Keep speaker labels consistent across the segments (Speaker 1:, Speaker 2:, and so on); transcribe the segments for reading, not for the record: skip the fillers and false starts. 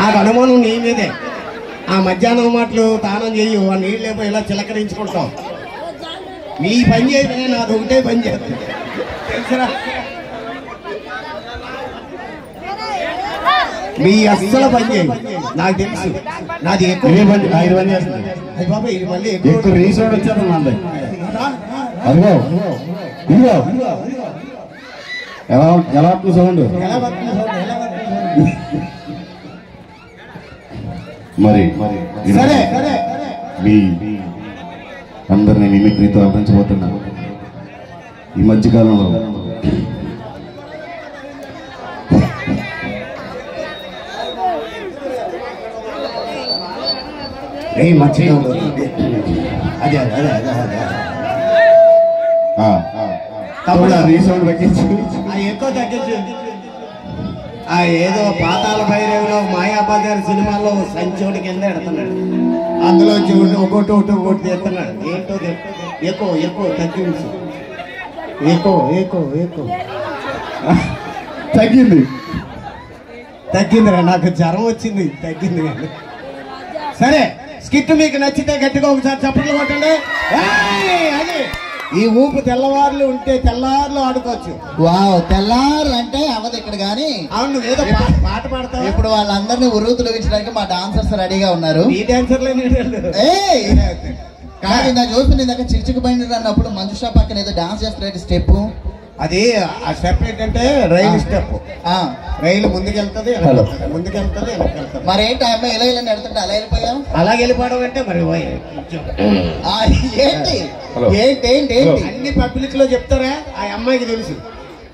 Speaker 1: నాకు అనుమానం నీ మీదే. ఆ మధ్యాహ్నం మాటలు తానం చేయు, ఆ నీళ్ళేమో ఇలా చిలకరించుకుంటాం. నీ పని చేయదే, నాది ఒకటే పని చేస్తుంది తెలుసురా. మీ అస్సలు పని చేయి, నాకు తెలుసు. నాది ఎక్కువ బాబా, ఇది మళ్ళీ ఎక్కువ
Speaker 2: రీసౌండ్ వచ్చేది. అదిగో ఇదిగో ఎలా ఎలా సౌండ్ మరి
Speaker 1: సరే
Speaker 2: మీ అందరినీ మిమిక్రీతో అభినందించబోతున్నా. ఈ మధ్యకాలంలో
Speaker 1: అదే అదే అదే
Speaker 2: తమ్ముడు రీసౌండ్ పెట్టించి
Speaker 1: ఎక్కువ తగ్గించు. ఆ ఏదో పాతాళ భైరవిలో మాయాబజార్ సినిమాలో సంచోటి కింద ఎడుతున్నాడు. అందులో ఒకటి ఒకటి తీస్తున్నాడు. ఏంటో ఎక్కువ ఎక్కువ తగ్గించు. ఎక్కువ ఎక్కువ ఎక్కువ తగ్గిందిరా. నాకు జ్వరం వచ్చింది, తగ్గింది కానీ. సరే, స్కిట్ మీకు నచ్చితే గట్టిగా ఒకసారి చప్పట్లు కొట్టండి. అది ఈ ఊపు తెల్లవారులు ఉంటే తెల్లారులు ఆడుకోవచ్చు.
Speaker 3: వావ్, తెల్లారు అంటే అవదు ఇక్కడ గానీ.
Speaker 1: అవును, ఏదో పాట పాడతావు.
Speaker 3: ఇప్పుడు వాళ్ళందరినీ ఉరువు తొలగించడానికి మా డాన్సర్స్ రెడీగా ఉన్నారు.
Speaker 1: ఈ డాన్సర్లే
Speaker 3: కానీ నా చూసి ఇందాక చిరుచుకు బండి అన్నప్పుడు మంజుషా పక్కన ఏదో డాన్స్ చేస్తున్న స్టెప్.
Speaker 1: అది ఆ స్టెప్ ఏంటంటే రైలు స్టెప్. రైలు ముందుకెళ్తుంది, ముందుకెళ్తుంది, వెనకెళ్తుంది.
Speaker 3: మరి ఏంటి ఆ అమ్మాయి ఇలా ఇలా నడుతుంటే అలా వెళ్ళిపోయాం?
Speaker 1: అలాగే వెళ్ళిపోవడం అంటే మరి
Speaker 3: ఏంటి ఏంటి ఏంటి
Speaker 1: అన్ని పబ్లిక్ లో చెప్తారా? ఆ అమ్మాయికి తెలుసు.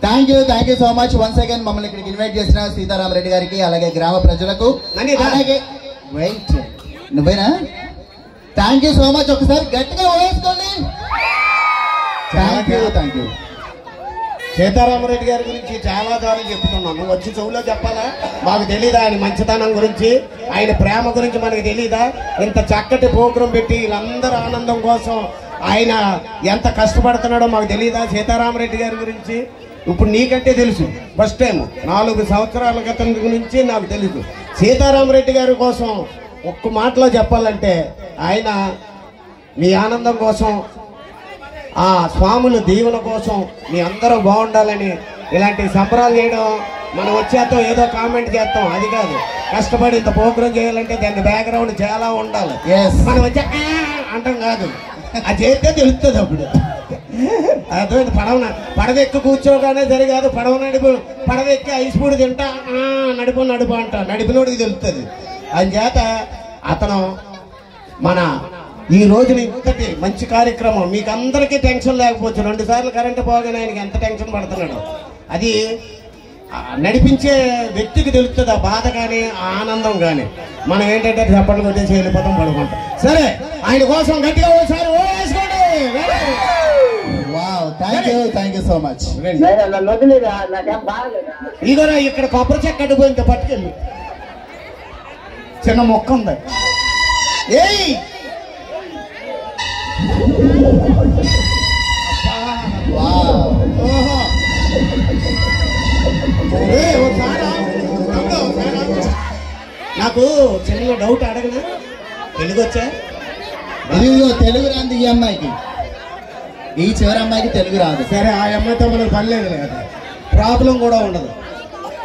Speaker 3: Thank you so much once again మమ్మల్ని ఇక్కడికి ఇన్వైట్ చేసిన సీతారామరెడ్డి గారికి, అలాగే గ్రామ ప్రజలకు. అలాగే వెయిట్, నువ్వేనా? Thank you so much. ఒకసారి గట్టిగా వేసుకోండి. Thank you.
Speaker 1: సీతారామరెడ్డి గారి గురించి చాలా సార్లు చెప్తున్నాను. వచ్చి చెవులో చెప్పాలా? మాకు తెలీదా ఆయన మంచితనం గురించి, ఆయన ప్రేమ గురించి మనకు తెలీదా? ఇంత చక్కటి ప్రోగ్రాం పెట్టి వీళ్ళందరూ ఆనందం కోసం ఆయన ఎంత కష్టపడుతున్నాడో మాకు తెలీదా? సీతారామరెడ్డి గారి గురించి ఇప్పుడు నీకంటే తెలుసు. ఫస్ట్ టైం 4 సంవత్సరాల క్రితం గురించి నాకు తెలుసు. సీతారామరెడ్డి గారి కోసం ఒక్క మాటలో చెప్పాలంటే, ఆయన మీ ఆనందం కోసం, ఆ స్వాముల దీవెన కోసం మీ అందరూ బాగుండాలని ఇలాంటి సంబరాలు చేయడం. మనం వచ్చేతో ఏదో కామెంట్ చేస్తాం, అది కాదు. కష్టపడి ఇంత ప్రోగ్రాం చేయాలంటే దాని బ్యాక్గ్రౌండ్ చాలా ఉండాలి. మనం వచ్చే అంటాం కాదు, అది చేస్తే తెలుస్తుంది. అప్పుడు అర్థమైంది. పడవ ఎక్కి కూర్చోగానే సరికాదు. పడవ ఎక్కి ఐస్ పూడి తింటా నడుపు అంట, నడిపినోడికి తెలుస్తుంది. అందుచేత అతను మన ఈ రోజున ఇంతటి మంచి కార్యక్రమం, మీకు అందరికీ టెన్షన్ లేకపోవచ్చు. 2 సార్లు కరెంటు పోగానే ఆయనకి ఎంత టెన్షన్ పడుతున్నాడు. అది నడిపించే వ్యక్తికి తెలుస్తుంది, ఆ బాధ కానీ ఆ ఆనందం కానీ. మనం ఏంటంటే చప్పట్లు కొట్టేసి వెళ్ళిపోతాం, పడుకుంటాం. సరే, ఆయన కోసం గట్టిగా ఒకసారి వేసుకోండి.
Speaker 3: Thank you so much.
Speaker 1: ఇగోరా, ఇక్కడ కొబ్బరి చెక్క అడ్డుపోయింది, పట్టుకెళ్ళి చిన్న మొక్క ఉంది. ఏయ్ నాకు చిన్న డౌట్ అడగనా? తెలుగు వచ్చా?
Speaker 3: తెలుగు రాదు ఈ అమ్మాయికి, ఈ చివరి అమ్మాయికి తెలుగు రాదు.
Speaker 1: సరే, ఆ అమ్మాయితో మనకు పని లేదు కదా, ప్రాబ్లం కూడా ఉండదు.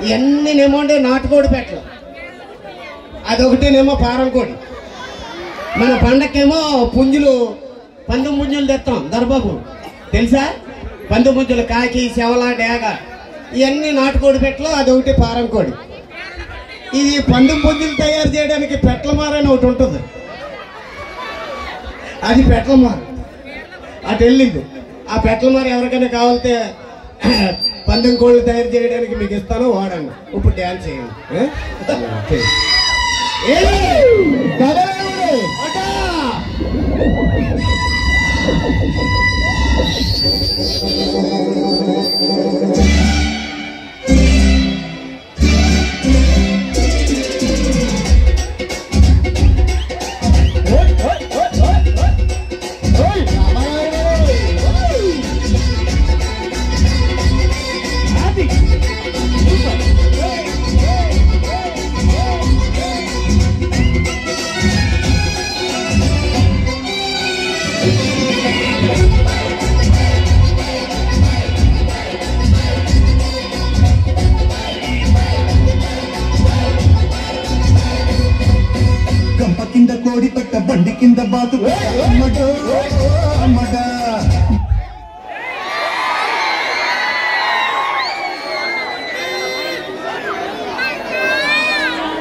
Speaker 1: ఇవన్నీనేమో అంటే నాటుకోడి పెట్టలు, అదొకటినేమో పారం కోడి. మన పండక్కేమో పందెం పుంజులు తెస్తాం. దర్బాబు తెలుసా? పందెం పుంజులు కాకి, శవల, డేగ, ఇవన్నీ నాటుకోడి పెట్టలు, అదొకటి పారం కోడి. ఇది పందెం పుంజులు తయారు చేయడానికి పెట్లమార అని ఒకటి ఉంటుంది. అది పెట్లమార అటు వెళ్ళింది. ఆ పెట్లమార ఎవరికైనా కావాలితే పందెం కోళ్ళు తయారు చేయడానికి మీకు ఇస్తాను, వాడండి. ఇప్పుడు డ్యాన్స్ చేయండి.
Speaker 4: కింద కోడి పెట్ట బండి కింద బాతు అమ్మడో అమ్మడా